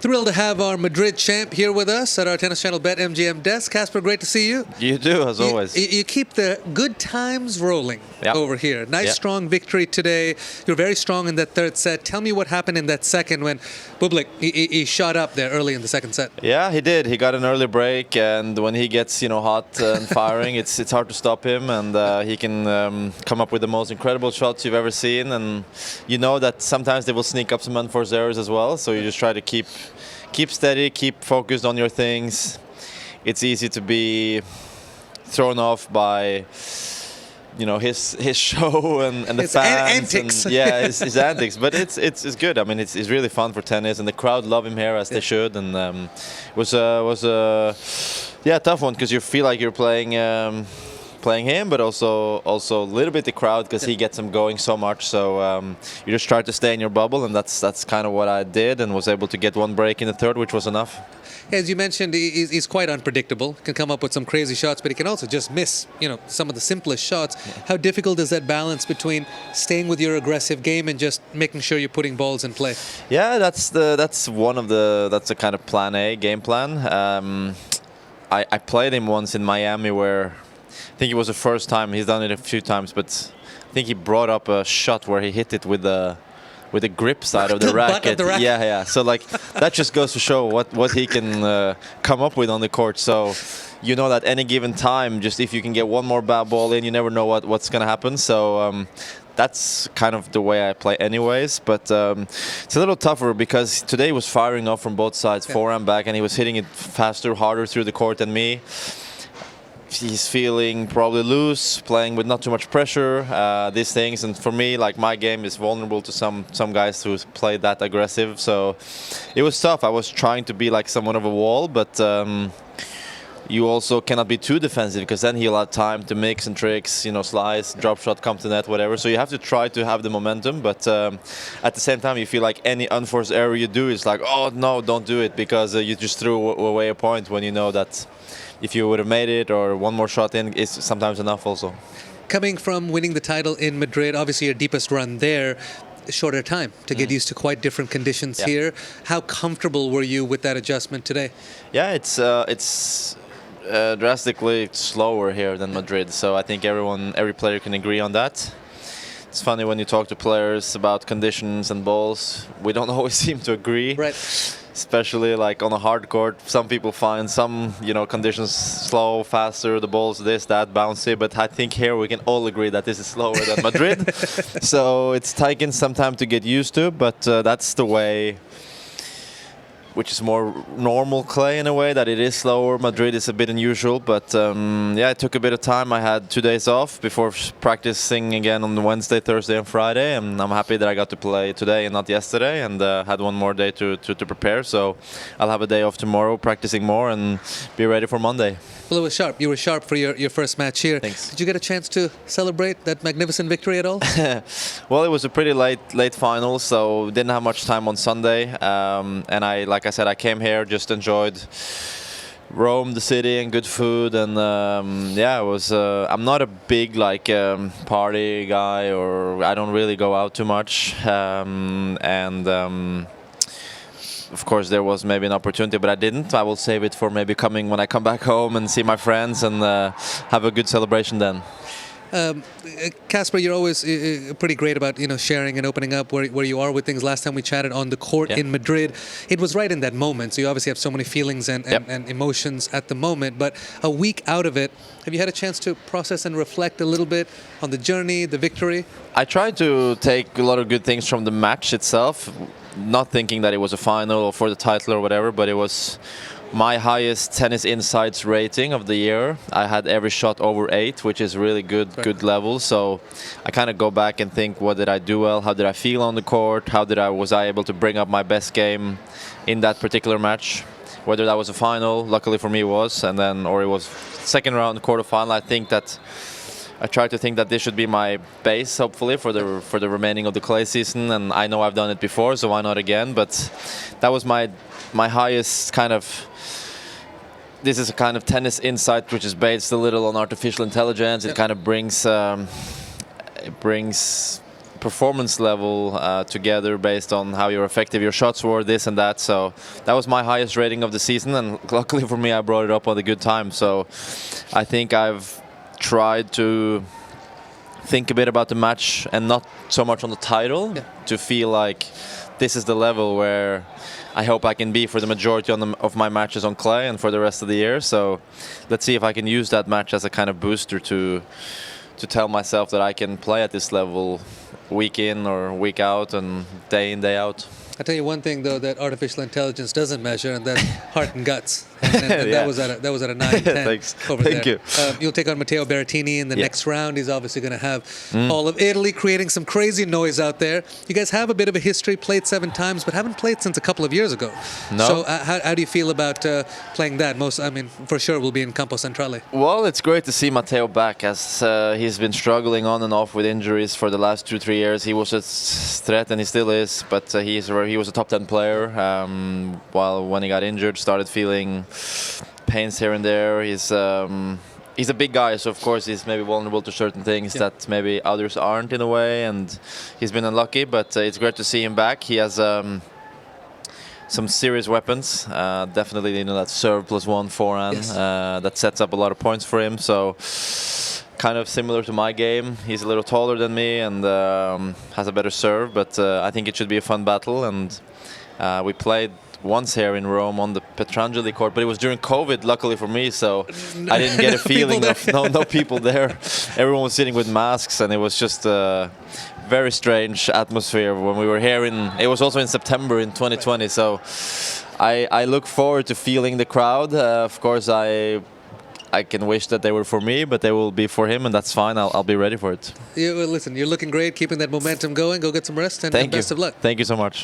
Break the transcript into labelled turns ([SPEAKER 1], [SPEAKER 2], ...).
[SPEAKER 1] Thrilled to have our Madrid champ here with us at our Tennis Channel BetMGM desk. Casper, great to see you.
[SPEAKER 2] You do, as always.
[SPEAKER 1] You keep the good times rolling over here. Nice, strong victory today. You're very strong in that third set. Tell me what happened in that second when Bublik, he shot up there early in the second set.
[SPEAKER 2] Yeah, he did. He got an early break, and when he gets, hot and firing, it's hard to stop him, and he can come up with the most incredible shots you've ever seen, and you know that sometimes they will sneak up some unforced errors as well, so you just try to keep steady, keep focused on your things. It's easy to be thrown off by his show and the
[SPEAKER 1] his
[SPEAKER 2] fans
[SPEAKER 1] antics.
[SPEAKER 2] His antics, but it's good. I mean, it's really fun for tennis, and the crowd love him here as they should, and it was a tough one because you feel like you're playing him, but also a little bit the crowd because he gets them going so much. So you just try to stay in your bubble, and that's kind of what I did, and was able to get one break in the third, which was enough.
[SPEAKER 1] As you mentioned, he's quite unpredictable. Can come up with some crazy shots, but he can also just miss, some of the simplest shots. How difficult is that balance between staying with your aggressive game and just making sure you're putting balls in play?
[SPEAKER 2] Yeah, that's a kind of plan A, game plan. I played him once in Miami where I think it was the first time. He's done it a few times, but I think he brought up a shot where he hit it with the grip side of the racket. Yeah. So that just goes to show what he can come up with on the court. So that any given time, just if you can get one more bad ball in, you never know what's going to happen. So that's kind of the way I play anyways. But it's a little tougher because today he was firing off from both sides, forehand, back, and he was hitting it faster, harder through the court than me. He's feeling probably loose, playing with not too much pressure, these things. And for me, my game is vulnerable to some guys who play that aggressive. So it was tough. I was trying to be like somewhat of a wall, but you also cannot be too defensive because then he'll have time to mix and tricks, slice, drop shot, come to net, whatever. So you have to try to have the momentum, but at the same time, you feel like any unforced error you do is like, oh no, don't do it, because you just threw away a point when you know that if you would have made it or one more shot in, is sometimes enough also.
[SPEAKER 1] Coming from winning the title in Madrid, obviously your deepest run there, shorter time to get used to quite different conditions here. How comfortable were you with that adjustment today?
[SPEAKER 2] Yeah, it's drastically slower here than Madrid, so I think every player can agree on that. It's funny when you talk to players about conditions and balls, we don't always seem to agree.
[SPEAKER 1] Right.
[SPEAKER 2] Especially on a hard court, some people find some conditions slow, faster, the ball's this, that, bouncy, but I think here we can all agree that this is slower than Madrid. So it's taken some time to get used to, but that's the way, which is more normal clay in a way, that it is slower. Madrid is a bit unusual, but it took a bit of time. I had 2 days off before practicing again on Wednesday, Thursday and Friday, and I'm happy that I got to play today and not yesterday, and had one more day to prepare, so I'll have a day off tomorrow practicing more and be ready for Monday.
[SPEAKER 1] Well, it was sharp. You were sharp for your first match here.
[SPEAKER 2] Thanks.
[SPEAKER 1] Did you get a chance to celebrate that magnificent victory at all?
[SPEAKER 2] Well, it was a pretty late final, so didn't have much time on Sunday. And like I said, I came here, just enjoyed Rome, the city, and good food. And it was. I'm not a big party guy, or I don't really go out too much. Of course, there was maybe an opportunity, but I didn't. I will save it for maybe coming when I come back home and see my friends and have a good celebration then.
[SPEAKER 1] Casper, you're always pretty great about sharing and opening up where you are with things. Last time we chatted on the court in Madrid, it was right in that moment. So you obviously have so many feelings and emotions at the moment. But a week out of it, have you had a chance to process and reflect a little bit on the journey, the victory?
[SPEAKER 2] I tried to take a lot of good things from the match itself, not thinking that it was a final or for the title or whatever, but it was my highest tennis insights rating of the year. I had every shot over 8, which is really good level. So I kind of go back and think, what did I do well? How did I feel on the court? How was I able to bring up my best game in that particular match? Whether that was a final, luckily for me it was, or it was second round, quarterfinal. I try to think that this should be my base, hopefully, for the remaining of the clay season. And I know I've done it before, so why not again? But that was my highest kind of. This is a kind of tennis insight which is based a little on artificial intelligence. It kind of brings performance level together based on how effective your shots were, this and that. So that was my highest rating of the season, and luckily for me, I brought it up on a good time. So I think I've tried to think a bit about the match and not so much on the title, to feel like this is the level where I hope I can be for the majority of my matches on clay and for the rest of the year. So let's see if I can use that match as a kind of booster to tell myself that I can play at this level week in or week out and day in, day out.
[SPEAKER 1] I'll tell you one thing, though, that artificial intelligence doesn't measure, and that's heart and guts. And
[SPEAKER 2] Yeah.
[SPEAKER 1] that was at a 9-10
[SPEAKER 2] Thanks.
[SPEAKER 1] over
[SPEAKER 2] Thank
[SPEAKER 1] there.
[SPEAKER 2] you.
[SPEAKER 1] You'll take on Matteo Berrettini in the next round. He's obviously going to have all of Italy creating some crazy noise out there. You guys have a bit of a history, played 7 times, but haven't played since a couple of years ago.
[SPEAKER 2] No.
[SPEAKER 1] So how do you feel about playing that? For sure we'll be in Campo Centrale.
[SPEAKER 2] Well, it's great to see Matteo back, as he's been struggling on and off with injuries for the last 2-3 years. He was a threat, and he still is, but he was a top 10 player. While when he got injured, started feeling pains here and there. He's a big guy, so of course he's maybe vulnerable to certain things that maybe others aren't in a way, and he's been unlucky, but it's great to see him back. He has some serious weapons, definitely that serve +1 forehand that sets up a lot of points for him, so kind of similar to my game. He's a little taller than me and has a better serve, but I think it should be a fun battle. And we played once here in Rome on the Petrangeli court, but it was during COVID, luckily for me, so I didn't get a feeling of no people there. Everyone was sitting with masks, and it was just a very strange atmosphere when we were here. It was also in September in 2020, so I look forward to feeling the crowd. Of course, I can wish that they were for me, but they will be for him, and that's fine. I'll be ready for it.
[SPEAKER 1] Listen, you're looking great, keeping that momentum going. Go get some rest, and best of luck.
[SPEAKER 2] Thank you so much.